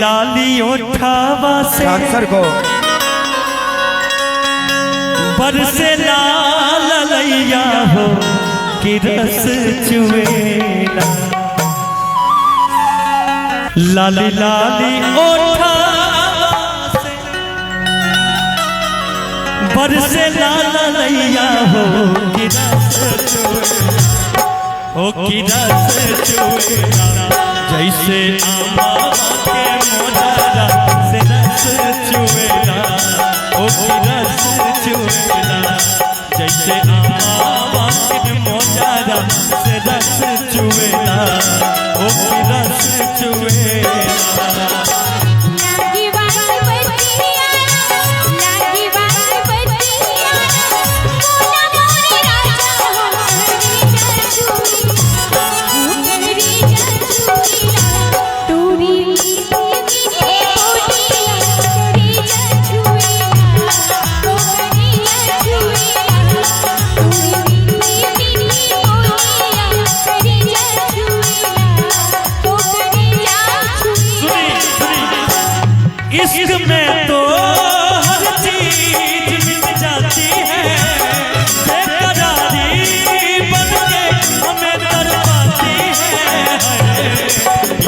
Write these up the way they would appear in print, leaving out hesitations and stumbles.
लाली ओठावा से डांसर को बरसे लाल लैया हो कि रस चुएला। लाली लाली ओठावा से बरसे लाल लैया हो कि रस चुएला, हो कि रस चुएला। जैसे आमा के मोजरा से रस चुएला, हो कि रस चुएला। जैसे आमा के मोजरा से रस चुएला, हो कि रस चुएला। इश्क में तो हर चीज मिल जाती है, बेकरारी बन के हमें तड़पाती है।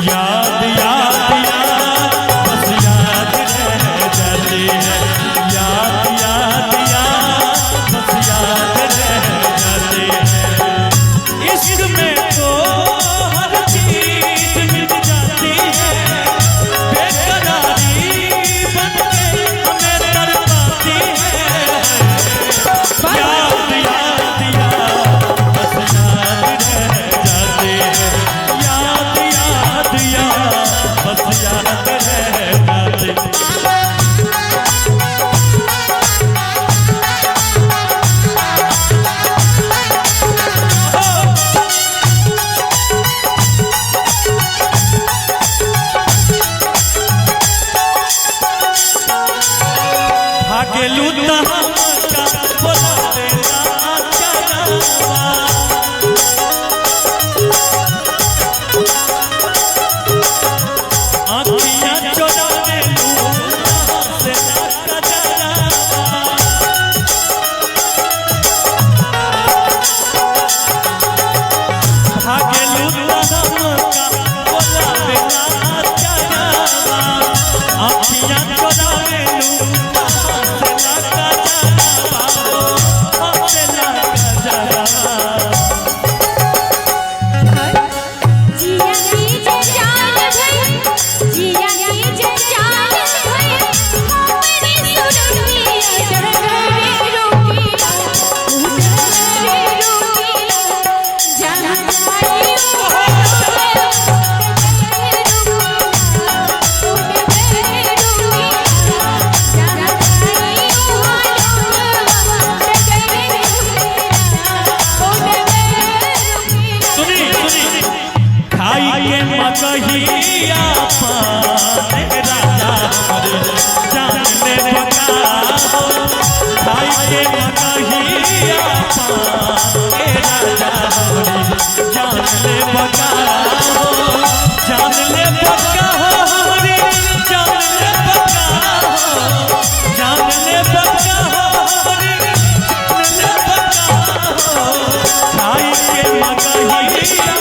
याद याद याद बस याद रह जाती है, याद याद याद बस याद रह जाती है। इश्क में तो हर चीज मिल जाती है, कहिया पान राजा जान ले बका हो, भाई के कहिया पान राजा जान ले बका हो, जान ले बका हो हमारी जान ले बका हो, जान ले बका हो हमारी जान ले बका हो। भाई के कहिया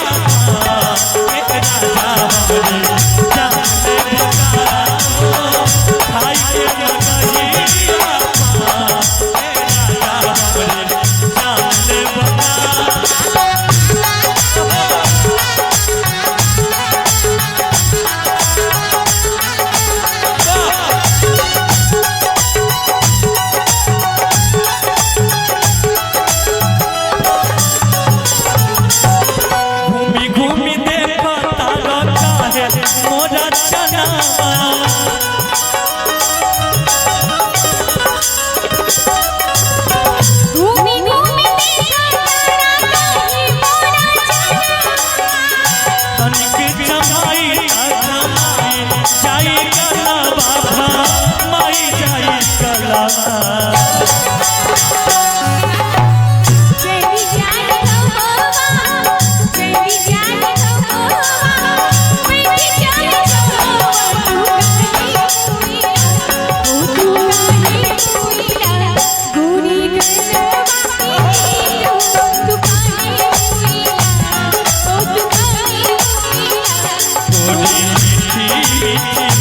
मीठी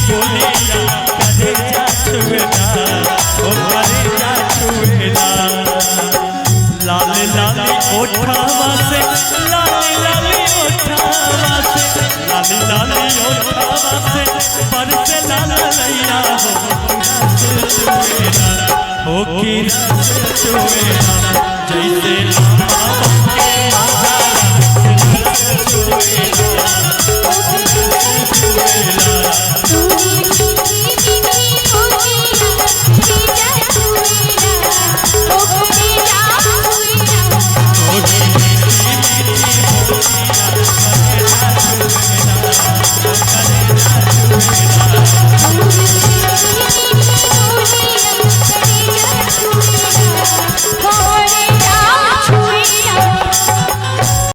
बोलिया करे जा छुएला ओ करे जा छुएला लाल लाल ओठावा से लाल लाल ओठावा से लाल लाल ओठावा से बरसे लाल लैया हो की रस छुएला